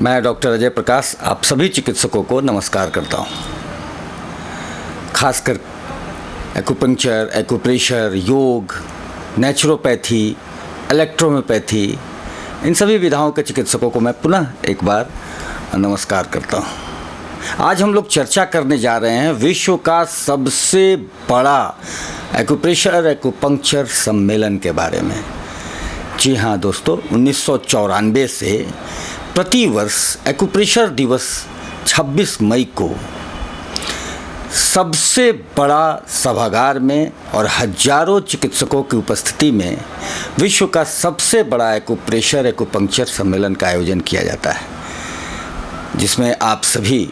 मैं डॉक्टर अजय प्रकाश आप सभी चिकित्सकों को नमस्कार करता हूँ। खासकर एक्यूपंक्चर, एक्यूप्रेशर, योग, नेचुरोपैथी, इलेक्ट्रोहोम्योपैथी, इन सभी विधाओं के चिकित्सकों को मैं पुनः एक बार नमस्कार करता हूँ। आज हम लोग चर्चा करने जा रहे हैं विश्व का सबसे बड़ा एक्यूप्रेशर एक्यूपंक्चर सम्मेलन के बारे में। जी हाँ दोस्तों, 1994 से प्रतिवर्ष एक्यूप्रेशर दिवस 26 मई को सबसे बड़ा सभागार में और हजारों चिकित्सकों की उपस्थिति में विश्व का सबसे बड़ा एक्यूप्रेशर एक्यूपंक्चर सम्मेलन का आयोजन किया जाता है, जिसमें आप सभी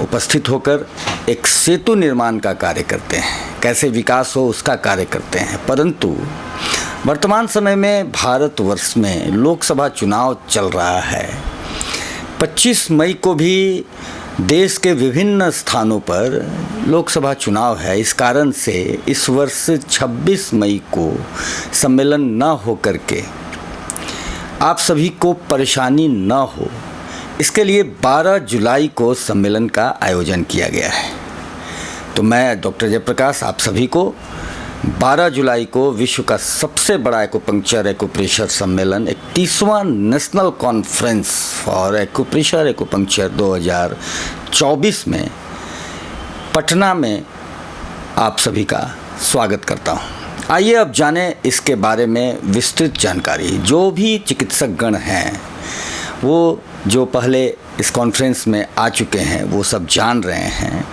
उपस्थित होकर एक सेतु निर्माण का कार्य करते हैं, कैसे विकास हो उसका कार्य करते हैं। परंतु वर्तमान समय में भारतवर्ष में लोकसभा चुनाव चल रहा है। 25 मई को भी देश के विभिन्न स्थानों पर लोकसभा चुनाव है। इस कारण से इस वर्ष 26 मई को सम्मेलन न हो करके आप सभी को परेशानी न हो, इसके लिए 12 जुलाई को सम्मेलन का आयोजन किया गया है। तो मैं डॉक्टर जयप्रकाश आप सभी को 12 जुलाई को विश्व का सबसे बड़ा एक्यूपंक्चर एक्यूप्रेशर सम्मेलन 31वां national conference for acupressure acupuncture 2024 में पटना में आप सभी का स्वागत करता हूं। आइए अब जानें इसके बारे में विस्तृत जानकारी। जो भी चिकित्सकगण हैं वो जो पहले इस कॉन्फ्रेंस में आ चुके हैं वो सब जान रहे हैं,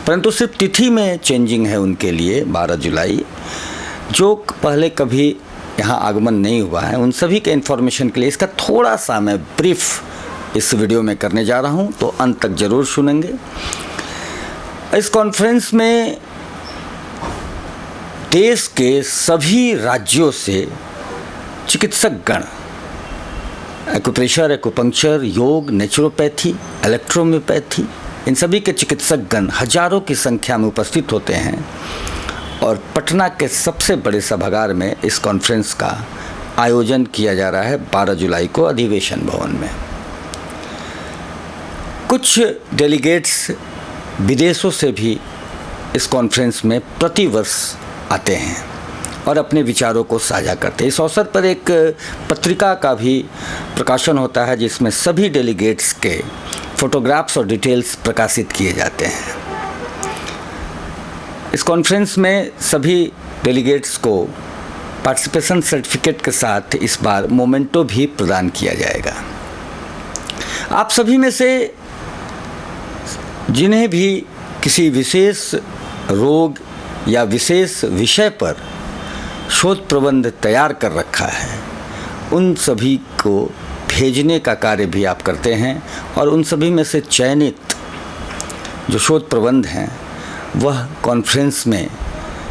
परंतु सिर्फ तिथि में चेंजिंग है उनके लिए 12 जुलाई। जो पहले कभी यहाँ आगमन नहीं हुआ है उन सभी के इन्फॉर्मेशन के लिए इसका थोड़ा सा मैं ब्रीफ इस वीडियो में करने जा रहा हूँ, तो अंत तक ज़रूर सुनेंगे। इस कॉन्फ्रेंस में देश के सभी राज्यों से चिकित्सकगण एक्यूप्रेशर, एक्यूपंक्चर, योग, नेचुरोपैथी, इलेक्ट्रोहोम्योपैथी, इन सभी के चिकित्सकगण हजारों की संख्या में उपस्थित होते हैं और पटना के सबसे बड़े सभागार में इस कॉन्फ्रेंस का आयोजन किया जा रहा है 12 जुलाई को अधिवेशन भवन में। कुछ डेलीगेट्स विदेशों से भी इस कॉन्फ्रेंस में प्रतिवर्ष आते हैं और अपने विचारों को साझा करते हैं। इस अवसर पर एक पत्रिका का भी प्रकाशन होता है जिसमें सभी डेलीगेट्स के फोटोग्राफ्स और डिटेल्स प्रकाशित किए जाते हैं। इस कॉन्फ्रेंस में सभी डेलीगेट्स को पार्टिसिपेशन सर्टिफिकेट के साथ इस बार मोमेंटो भी प्रदान किया जाएगा। आप सभी में से जिन्हें भी किसी विशेष रोग या विशेष विषय पर शोध प्रबंध तैयार कर रखा है, उन सभी को भेजने का कार्य भी आप करते हैं और उन सभी में से चयनित जो शोध प्रबंध हैं वह कॉन्फ्रेंस में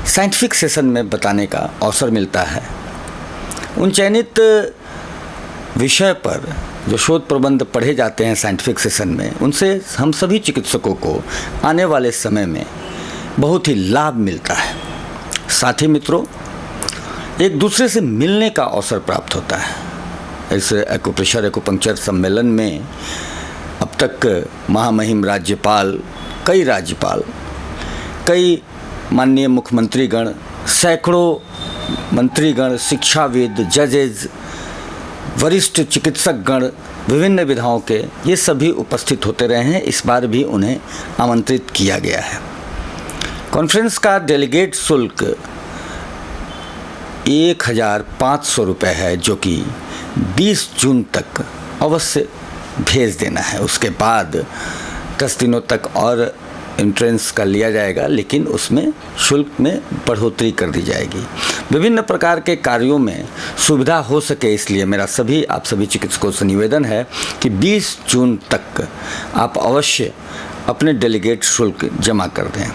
साइंटिफिक सेशन में बताने का अवसर मिलता है। उन चयनित विषय पर जो शोध प्रबंध पढ़े जाते हैं साइंटिफिक सेशन में, उनसे हम सभी चिकित्सकों को आने वाले समय में बहुत ही लाभ मिलता है। साथी मित्रों, एक दूसरे से मिलने का अवसर प्राप्त होता है। इस एक्यूप्रेशर एक्यूपंक्चर सम्मेलन में अब तक महामहिम राज्यपाल, कई माननीय मुख्यमंत्रीगण, सैकड़ों मंत्रीगण, शिक्षाविद, जजेज, वरिष्ठ चिकित्सकगण, विभिन्न विधाओं के, ये सभी उपस्थित होते रहे हैं। इस बार भी उन्हें आमंत्रित किया गया है। कॉन्फ्रेंस का डेलीगेट शुल्क 1500 रुपये है, जो कि 20 जून तक अवश्य भेज देना है। उसके बाद 10 दिनों तक और एंट्रेंस का लिया जाएगा, लेकिन उसमें शुल्क में बढ़ोतरी कर दी जाएगी। विभिन्न प्रकार के कार्यों में सुविधा हो सके, इसलिए मेरा आप सभी चिकित्सकों से निवेदन है कि 20 जून तक आप अवश्य अपने डेलीगेट शुल्क जमा कर दें।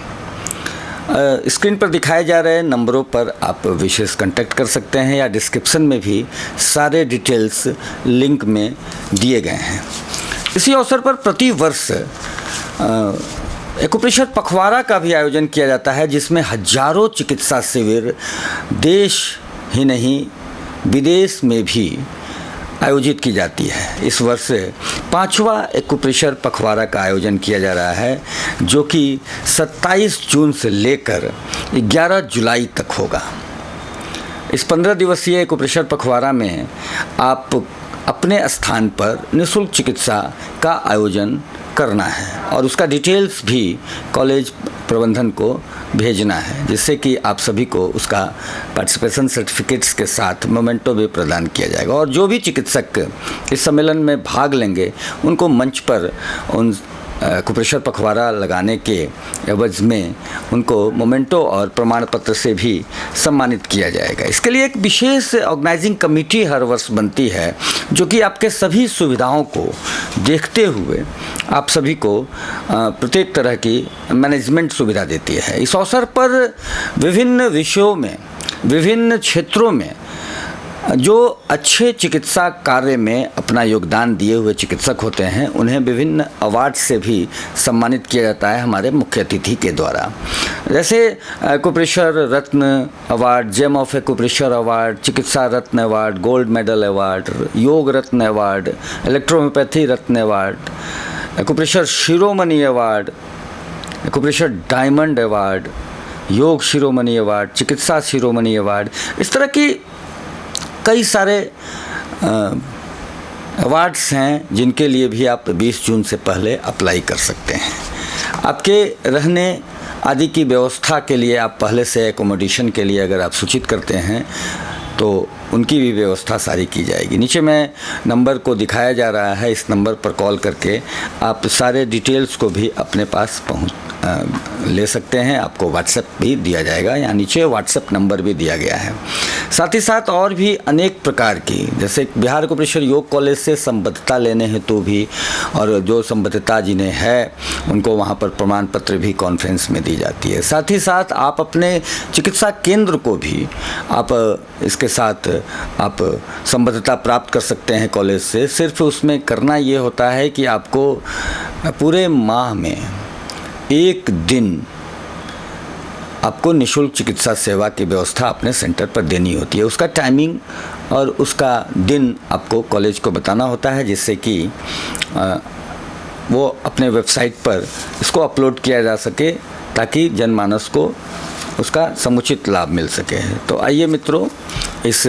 स्क्रीन पर दिखाए जा रहे नंबरों पर आप विशेष कांटेक्ट कर सकते हैं या डिस्क्रिप्शन में भी सारे डिटेल्स लिंक में दिए गए हैं। इसी अवसर पर प्रतिवर्ष एक्यूप्रेशर पखवाड़ा का भी आयोजन किया जाता है, जिसमें हजारों चिकित्सा शिविर देश ही नहीं विदेश में भी आयोजित की जाती है। इस वर्ष 5वां एक्यूप्रेशर पखवाड़ा का आयोजन किया जा रहा है, जो कि 27 जून से लेकर 11 जुलाई तक होगा। इस 15 दिवसीय एक्यूप्रेशर पखवाड़ा में आप अपने स्थान पर निःशुल्क चिकित्सा का आयोजन करना है और उसका डिटेल्स भी कॉलेज प्रबंधन को भेजना है, जिससे कि आप सभी को उसका पार्टिसिपेशन सर्टिफिकेट्स के साथ मोमेंटो भी प्रदान किया जाएगा। और जो भी चिकित्सक इस सम्मेलन में भाग लेंगे उनको मंच पर उन एक्यूप्रेशर पखवाड़ा लगाने के एवज में उनको मोमेंटो और प्रमाण पत्र से भी सम्मानित किया जाएगा। इसके लिए एक विशेष ऑर्गेनाइजिंग कमेटी हर वर्ष बनती है, जो कि आपके सभी सुविधाओं को देखते हुए आप सभी को प्रत्येक तरह की मैनेजमेंट सुविधा देती है। इस अवसर पर विभिन्न विषयों में, विभिन्न क्षेत्रों में जो अच्छे चिकित्सा कार्य में अपना योगदान दिए हुए चिकित्सक होते हैं, उन्हें विभिन्न अवार्ड से भी सम्मानित किया जाता है हमारे मुख्य अतिथि के द्वारा। जैसे एक्यूप्रेशर रत्न award, gem of acupressure award, चिकित्सा रत्न award, gold medal award, yoga रत्न अवार्ड, इलेक्ट्रोहोम्योपैथी रत्न अवार्ड, एक्यूप्रेशर शिरोमणि award, acupressure diamond award, yoga शिरोमणि अवार्ड, चिकित्सा शिरोमणि अवार्ड, इस तरह की कई सारे अवार्ड्स हैं जिनके लिए भी आप 20 जून से पहले अप्लाई कर सकते हैं। आपके रहने आदि की व्यवस्था के लिए आप पहले से एकोमोडेशन के लिए अगर आप सूचित करते हैं तो उनकी भी व्यवस्था सारी की जाएगी। नीचे में नंबर को दिखाया जा रहा है, इस नंबर पर कॉल करके आप सारे डिटेल्स को भी अपने पास ले सकते हैं। आपको व्हाट्सएप भी दिया जाएगा, यहाँ नीचे व्हाट्सएप नंबर भी दिया गया है। साथ ही साथ और भी अनेक प्रकार की, जैसे बिहार एक्यूप्रेशर योग कॉलेज से संबद्धता लेने हेतु भी, और जो संबद्धता जिन्हें है उनको वहाँ पर प्रमाण पत्र भी कॉन्फ्रेंस में दी जाती है। साथ ही साथ आप अपने चिकित्सा केंद्र को भी आप इसके साथ आप संबद्धता प्राप्त कर सकते हैं कॉलेज से। सिर्फ उसमें करना ये होता है कि आपको पूरे माह में एक दिन आपको निःशुल्क चिकित्सा सेवा की व्यवस्था अपने सेंटर पर देनी होती है। उसका टाइमिंग और उसका दिन आपको कॉलेज को बताना होता है, जिससे कि वो अपने वेबसाइट पर इसको अपलोड किया जा सके, ताकि जनमानस को उसका समुचित लाभ मिल सके। तो आइए मित्रों, इस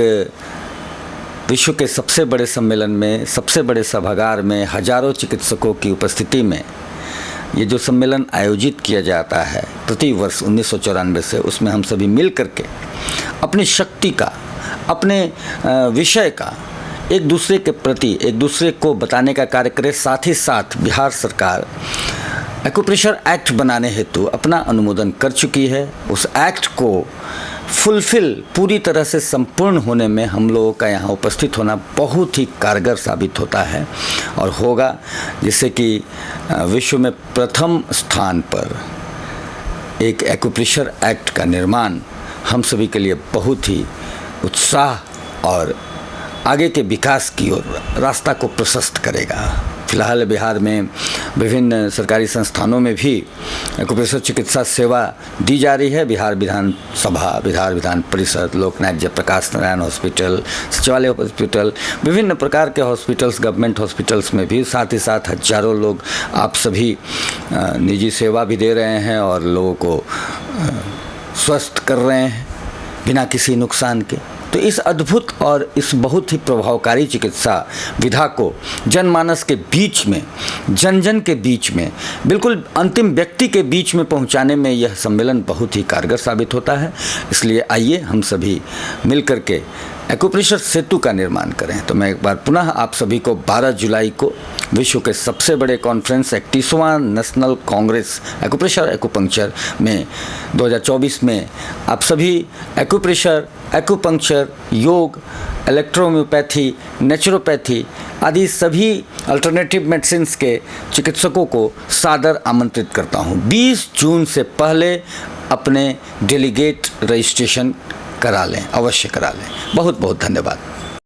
विश्व के सबसे बड़े सम्मेलन में, सबसे बड़े सभागार में हजारों चिकित्सकों की उपस्थिति में ये जो सम्मेलन आयोजित किया जाता है प्रति वर्ष 1994 से, उसमें हम सभी मिल करके अपनी शक्ति का, अपने विषय का एक दूसरे के प्रति, एक दूसरे को बताने का कार्य करें। साथ ही साथ बिहार सरकार एक्यूप्रेशर एक्ट बनाने हेतु अपना अनुमोदन कर चुकी है। उस एक्ट को फुलफिल पूरी तरह से संपूर्ण होने में हम लोगों का यहाँ उपस्थित होना बहुत ही कारगर साबित होता है और होगा, जिससे कि विश्व में प्रथम स्थान पर एक एक्यूप्रेशर एक्ट का निर्माण हम सभी के लिए बहुत ही उत्साह और आगे के विकास की ओर रास्ता को प्रशस्त करेगा। फिलहाल बिहार में विभिन्न सरकारी संस्थानों में भी एक्यूप्रेशर चिकित्सा सेवा दी जा रही है। बिहार विधान सभा, बिहार विधान परिषद, लोकनायक जयप्रकाश नारायण हॉस्पिटल, सचिवालय हॉस्पिटल, विभिन्न प्रकार के हॉस्पिटल्स, गवर्नमेंट हॉस्पिटल्स में भी, साथ ही साथ हजारों लोग आप सभी निजी सेवा भी दे रहे हैं और लोगों को स्वस्थ कर रहे हैं बिना किसी नुकसान के। तो इस अद्भुत और इस बहुत ही प्रभावकारी चिकित्सा विधा को जनमानस के बीच में, जन जन के बीच में, बिल्कुल अंतिम व्यक्ति के बीच में पहुंचाने में यह सम्मेलन बहुत ही कारगर साबित होता है। इसलिए आइए हम सभी मिलकर के एक्यूप्रेशर सेतु का निर्माण करें। तो मैं एक बार पुनः आप सभी को 12 जुलाई को विश्व के सबसे बड़े कॉन्फ्रेंस 31वां नेशनल कांग्रेस एक्यूप्रेशर एक्यूपंक्चर में 2024 में आप सभी acupressure, acupuncture, yoga, electrohomoeopathy, naturopathy आदि सभी अल्टरनेटिव मेडिसिन्स के चिकित्सकों को सादर आमंत्रित करता हूँ। 20 जून से पहले अपने डेलीगेट रजिस्ट्रेशन करा लें, अवश्य करा लें। बहुत बहुत धन्यवाद।